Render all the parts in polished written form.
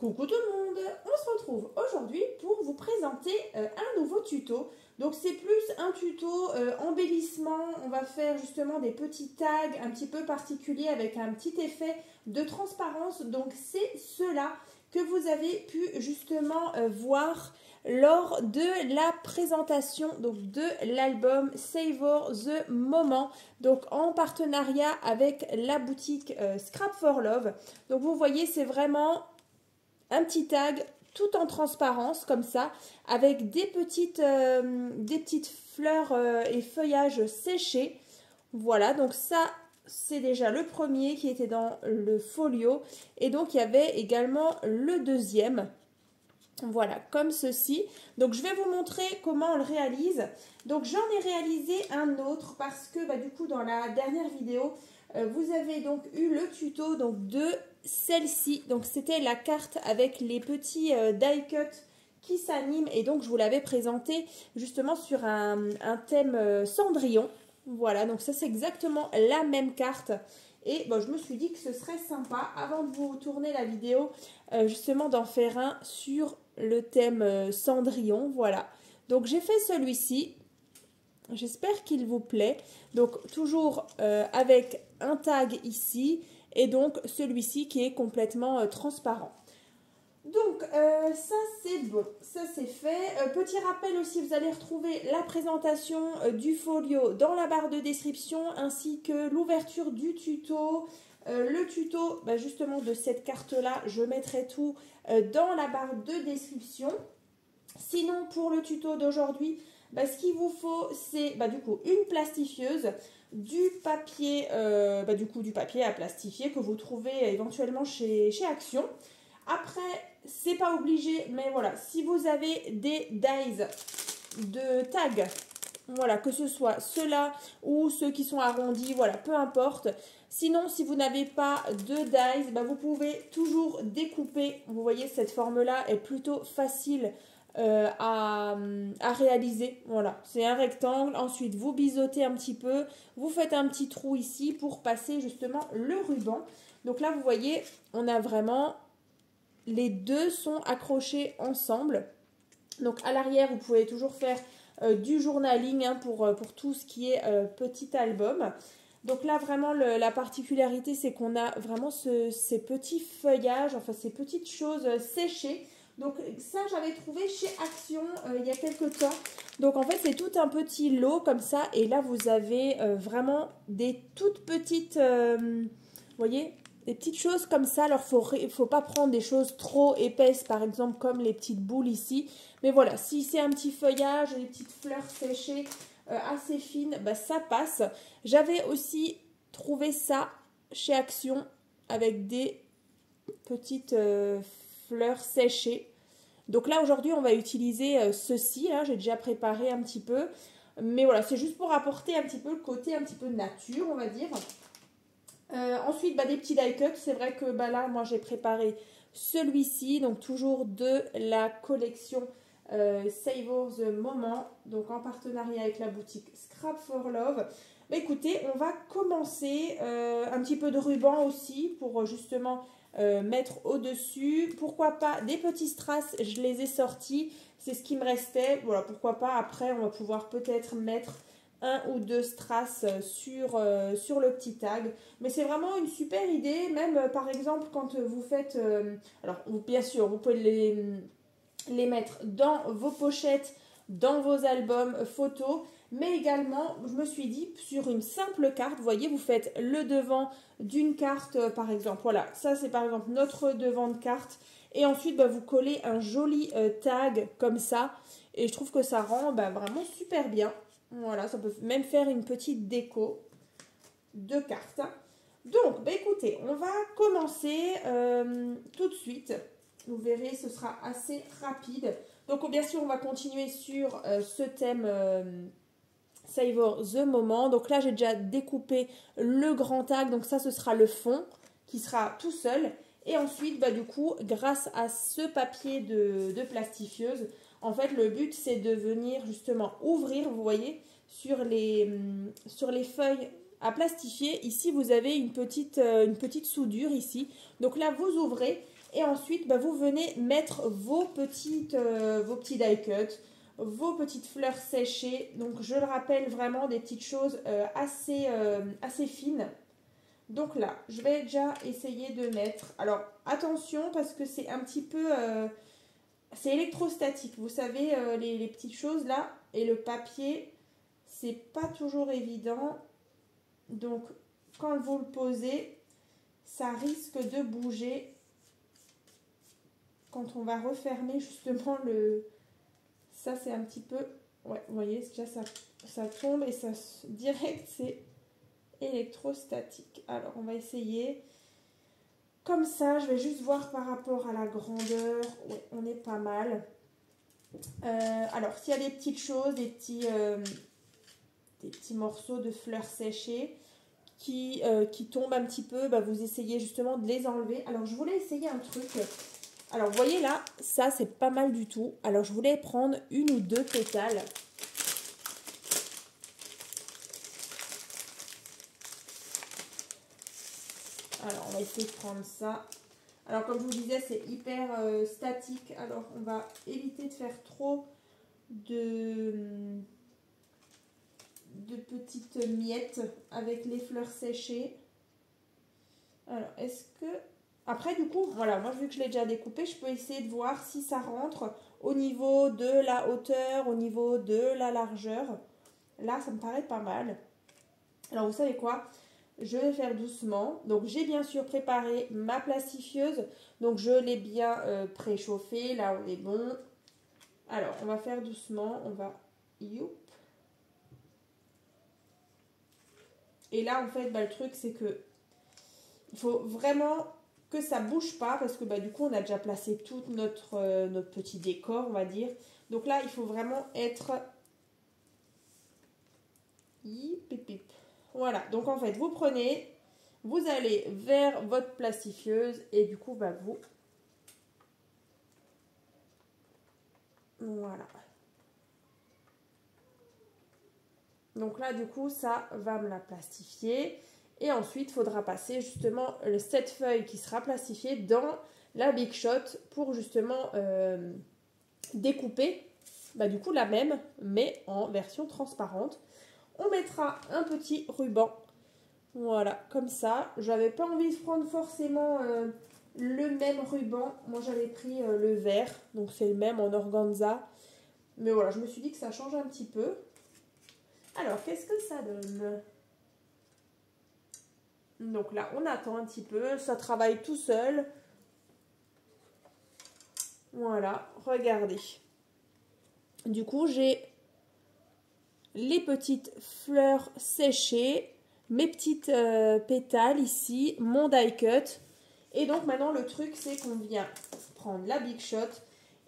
Coucou tout le monde, on se retrouve aujourd'hui pour vous présenter un nouveau tuto. Donc c'est plus un tuto embellissement, on va faire justement des petits tags un petit peu particuliers avec un petit effet de transparence. Donc c'est cela que vous avez pu justement voir lors de la présentation donc, de l'album Savor the Moment, donc en partenariat avec la boutique Scrap for Love. Donc vous voyez, c'est vraiment un petit tag tout en transparence comme ça, avec des petites fleurs et feuillages séchés. Voilà, donc ça c'est déjà le premier qui était dans le folio, et donc il y avait également le deuxième. Voilà, comme ceci. Donc je vais vous montrer comment on le réalise. Donc j'en ai réalisé un autre parce que du coup dans la dernière vidéo vous avez donc eu le tuto donc de celle-ci. Donc c'était la carte avec les petits die cut qui s'animent, et donc je vous l'avais présenté justement sur un thème Cendrillon. Voilà, donc ça c'est exactement la même carte. Et je me suis dit que ce serait sympa, avant de vous tourner la vidéo, justement d'en faire un sur le thème Cendrillon. Voilà, donc j'ai fait celui-ci. J'espère qu'il vous plaît. Donc toujours avec un tag ici, et donc celui-ci qui est complètement transparent. Donc ça c'est bon, ça c'est fait. Petit rappel aussi, vous allez retrouver la présentation du folio dans la barre de description, ainsi que l'ouverture du tuto. Le tuto justement de cette carte là, je mettrai tout dans la barre de description. Sinon pour le tuto d'aujourd'hui, ce qu'il vous faut c'est du coup une plastifieuse, du papier, du papier à plastifier que vous trouvez éventuellement chez Action. Après, c'est pas obligé, mais voilà, si vous avez des dies de tag, voilà, que ce soit ceux-là ou ceux qui sont arrondis, voilà, peu importe. Sinon, si vous n'avez pas de dies, vous pouvez toujours découper. Vous voyez, cette forme-là est plutôt facile à réaliser. Voilà, c'est un rectangle. Ensuite, vous biseautez un petit peu, vous faites un petit trou ici pour passer justement le ruban. Donc là, vous voyez, on a vraiment... Les deux sont accrochés ensemble. Donc à l'arrière, vous pouvez toujours faire du journaling pour tout ce qui est petit album. Donc là, vraiment, la particularité, c'est qu'on a vraiment ces petits feuillages, enfin ces petites choses séchées. Donc ça, j'avais trouvé chez Action il y a quelques temps. Donc en fait, c'est tout un petit lot comme ça. Et là, vous avez vraiment des toutes petites... vous voyez, des petites choses comme ça. Alors, faut pas prendre des choses trop épaisses, par exemple, comme les petites boules ici. Mais voilà, si c'est un petit feuillage, des petites fleurs séchées assez fines, ça passe. J'avais aussi trouvé ça chez Action avec des petites fleurs séchées. Donc là, aujourd'hui, on va utiliser ceci. Là, j'ai déjà préparé un petit peu. Mais voilà, c'est juste pour apporter un petit peu le côté un petit peu nature, on va dire. Ensuite, des petits die cuts. C'est vrai que là, moi, j'ai préparé celui-ci. Donc, toujours de la collection Savor the Moment. Donc, en partenariat avec la boutique Scrap for Love. Écoutez, on va commencer un petit peu de ruban aussi pour justement mettre au-dessus. Pourquoi pas des petits strass. Je les ai sortis. C'est ce qui me restait. Voilà, pourquoi pas. Après, on va pouvoir peut-être mettre un ou deux strass sur le petit tag. Mais c'est vraiment une super idée, même par exemple quand vous faites... alors bien sûr, vous pouvez les mettre dans vos pochettes, dans vos albums photos, mais également, je me suis dit, sur une simple carte, vous voyez, vous faites le devant d'une carte, par exemple. Voilà, ça c'est par exemple notre devant de carte. Et ensuite, vous collez un joli tag comme ça. Et je trouve que ça rend vraiment super bien. Voilà, ça peut même faire une petite déco de cartes. Donc, écoutez, on va commencer tout de suite. Vous verrez, ce sera assez rapide. Donc, bien sûr, on va continuer sur ce thème Savor the Moment. Donc là, j'ai déjà découpé le grand tag. Donc ça, ce sera le fond qui sera tout seul. Et ensuite, du coup, grâce à ce papier de plastifieuse, en fait, le but, c'est de venir justement ouvrir, vous voyez, sur les feuilles à plastifier. Ici, vous avez une petite soudure ici. Donc là, vous ouvrez Et ensuite, bah, vous venez mettre vos petits die cuts, vos petites fleurs séchées. Donc, je le rappelle, vraiment des petites choses assez fines. Donc là, je vais déjà essayer de mettre... Alors, attention, parce que c'est un petit peu... c'est électrostatique. Vous savez, les petites choses là, et le papier, c'est pas toujours évident. Donc, quand vous le posez, ça risque de bouger. Quand on va refermer justement le... Ça, c'est un petit peu... Ouais, vous voyez, déjà ça tombe et ça direct, c'est électrostatique. Alors, on va essayer. Comme ça, je vais juste voir par rapport à la grandeur. Oui, on est pas mal. Alors, s'il y a des petites choses, des petits morceaux de fleurs séchées qui tombent un petit peu, bah, vous essayez justement de les enlever. Alors, je voulais essayer un truc. Alors, vous voyez là, ça, c'est pas mal du tout. Alors, je voulais prendre une ou deux pétales. Alors, on va essayer de prendre ça. Alors, comme je vous disais, c'est hyper statique. Alors, on va éviter de faire trop de petites miettes avec les fleurs séchées. Alors, est-ce que... Après, du coup, voilà, moi, vu que je l'ai déjà découpé, je peux essayer de voir si ça rentre au niveau de la hauteur, au niveau de la largeur. Là, ça me paraît pas mal. Alors, vous savez quoi ? Je vais faire doucement. Donc, j'ai bien sûr préparé ma plastifieuse. Donc, je l'ai bien préchauffée. Là, on est bon. Alors, on va faire doucement. On va... Youp. Et là, en fait, bah, le truc, c'est que il faut vraiment que ça bouge pas. Parce que, bah, du coup, on a déjà placé tout notre petit décor, on va dire. Donc là, il faut vraiment être... Yip, yip, yip. Voilà, donc en fait, vous prenez, vous allez vers votre plastifieuse et du coup, bah, vous... Voilà. Donc là, du coup, ça va me la plastifier. Et ensuite, il faudra passer justement cette feuille qui sera plastifiée dans la Big Shot pour justement découper, bah, du coup, la même, mais en version transparente. On mettra un petit ruban. Voilà, comme ça. J'avais pas envie de prendre forcément le même ruban. Moi, j'avais pris le vert. Donc, c'est le même en organza. Mais voilà, je me suis dit que ça change un petit peu. Alors, qu'est-ce que ça donne? Donc là, on attend un petit peu. Ça travaille tout seul. Voilà, regardez. Du coup, j'ai les petites fleurs séchées. Mes petites pétales ici, mon die cut. Et donc maintenant le truc c'est qu'on vient prendre la Big Shot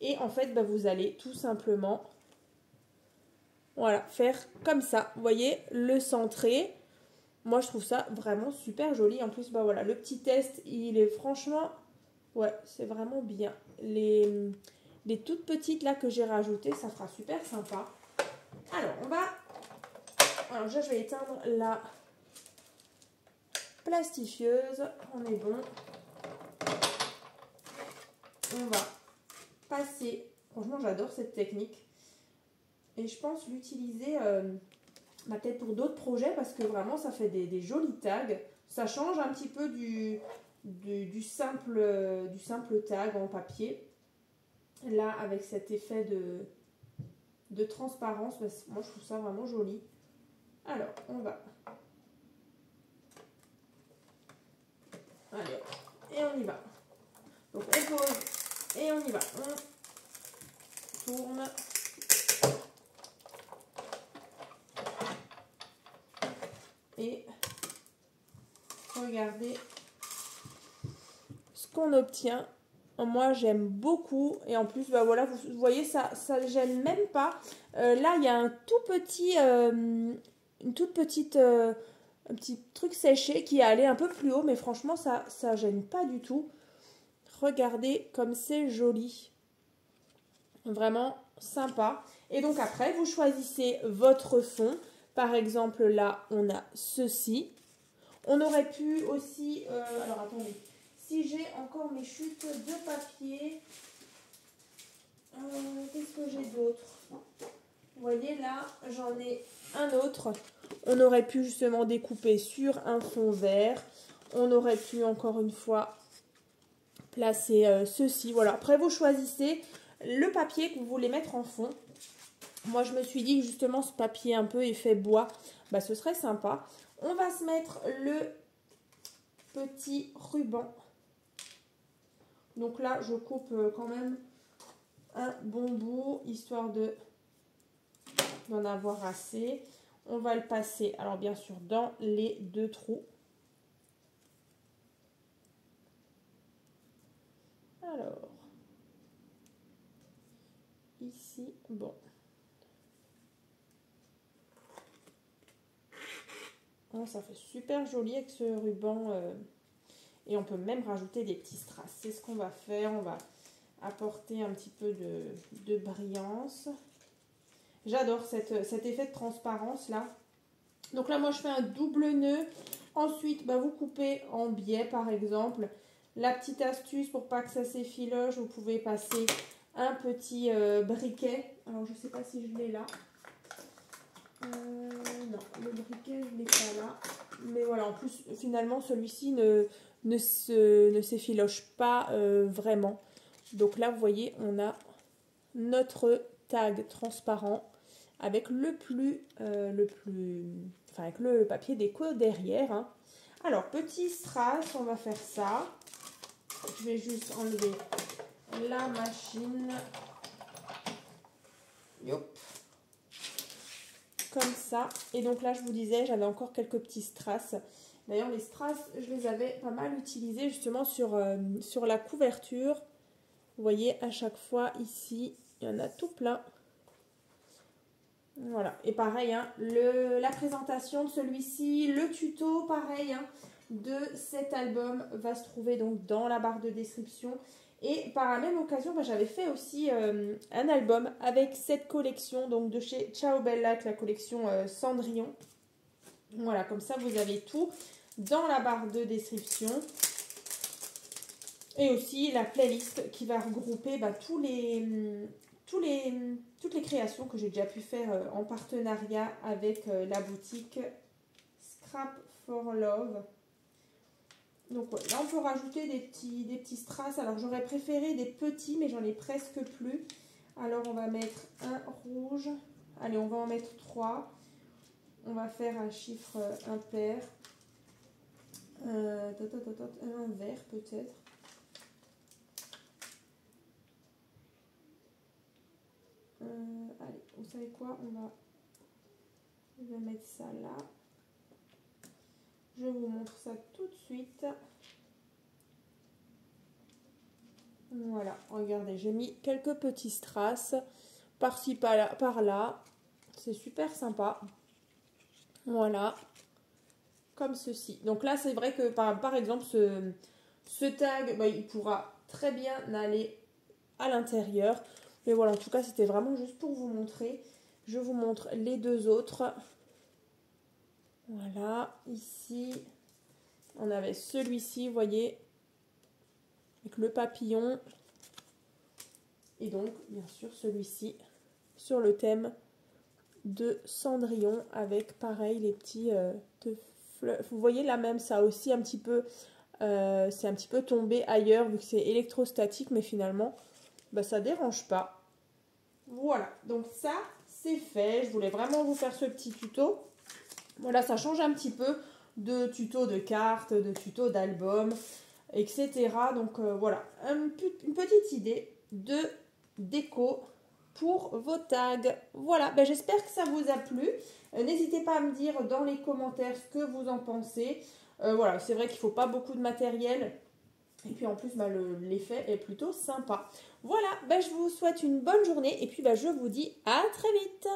et en fait bah, vous allez tout simplement voilà, faire comme ça. Vous voyez, le centrer. Moi je trouve ça vraiment super joli. En plus bah voilà, le petit test il est franchement, ouais c'est vraiment bien. Les toutes petites là que j'ai rajoutées, ça fera super sympa. Alors on va, alors déjà je vais éteindre la plastifieuse, on est bon. On va passer, franchement j'adore cette technique et je pense l'utiliser peut-être pour d'autres projets parce que vraiment ça fait des jolis tags. Ça change un petit peu du simple tag en papier. Là avec cet effet de transparence, moi je trouve ça vraiment joli. Alors on va... Allez, et on y va. Donc on pose et on y va. On tourne. Et regardez ce qu'on obtient. Moi j'aime beaucoup. Et en plus, bah voilà, vous voyez, ça ne gêne même pas. Là, il y a un tout petit, une toute petite... un petit truc séché qui est allé un peu plus haut, mais franchement, ça gêne pas du tout. Regardez comme c'est joli. Vraiment sympa. Et donc après, vous choisissez votre fond. Par exemple, là, on a ceci. On aurait pu aussi... alors, attendez. si j'ai encore mes chutes de papier. Qu'est-ce que j'ai d'autre? Vous voyez là, j'en ai un autre. On aurait pu justement découper sur un fond vert. On aurait pu encore une fois placer ceci. Voilà, après vous choisissez le papier que vous voulez mettre en fond. Moi je me suis dit que justement ce papier un peu effet bois, bah, ce serait sympa. On va se mettre le petit ruban. Donc là je coupe quand même un bon bout, histoire d'en avoir assez. On va le passer, alors bien sûr, dans les deux trous. Alors, ici, bon. Oh, ça fait super joli avec ce ruban. Et on peut même rajouter des petits strass. C'est ce qu'on va faire. On va apporter un petit peu de brillance. J'adore cet effet de transparence là. Donc là, moi, je fais un double nœud. Ensuite, bah, vous coupez en biais, par exemple. La petite astuce pour pas que ça s'effiloche, vous pouvez passer un petit briquet. Alors, je sais pas si je l'ai là. Non, le briquet, je l'ai pas là. Mais voilà, en plus, finalement, celui-ci ne s'effiloche pas vraiment. Donc là, vous voyez, on a notre tag transparent avec avec le papier déco derrière. Hein. Alors, petit strass, on va faire ça. Je vais juste enlever la machine. Yop. Comme ça. Et donc là, je vous disais, j'avais encore quelques petits strass. D'ailleurs, les strass, je les avais pas mal utilisés justement sur la couverture. Vous voyez, à chaque fois, ici, il y en a tout plein. Voilà, et pareil, hein, la présentation de celui-ci, le tuto, pareil, hein, de cet album va se trouver donc dans la barre de description. Et par la même occasion, bah, j'avais fait aussi un album avec cette collection donc de chez Ciao Bella, la collection Cendrillon. Voilà, comme ça, vous avez tout dans la barre de description. Et aussi la playlist qui va regrouper bah, toutes les créations que j'ai déjà pu faire en partenariat avec la boutique Scrap for Love. Donc ouais, là on peut rajouter des petits strass. Alors j'aurais préféré des petits, mais j'en ai presque plus. Alors on va mettre un rouge. Allez, on va en mettre 3. On va faire un chiffre impair. Un vert peut-être. Allez, vous savez quoi, je vais mettre ça là. Je vous montre ça tout de suite. Voilà, regardez, j'ai mis quelques petits strass par-ci, par-là. C'est super sympa. Voilà, comme ceci. Donc là, c'est vrai que par exemple, ce tag, bah, il pourra très bien aller à l'intérieur. Mais voilà, en tout cas, c'était vraiment juste pour vous montrer. Je vous montre les deux autres. Voilà, ici, on avait celui-ci, vous voyez, avec le papillon. Et donc, bien sûr, celui-ci, sur le thème de Cendrillon, avec, pareil, les petits fleurs. Vous voyez, là même, ça a aussi un petit peu, c'est un petit peu tombé ailleurs, vu que c'est électrostatique, mais finalement, bah, ça dérange pas. Voilà, donc ça, c'est fait. Je voulais vraiment vous faire ce petit tuto. Voilà, ça change un petit peu de tuto de cartes, de tuto d'album, etc. Donc voilà, une petite idée de déco pour vos tags. Voilà, ben, j'espère que ça vous a plu. N'hésitez pas à me dire dans les commentaires ce que vous en pensez. Voilà, c'est vrai qu'il ne faut pas beaucoup de matériel. Et puis en plus, bah, l'effet est plutôt sympa. Voilà, bah, je vous souhaite une bonne journée et puis bah, je vous dis à très vite.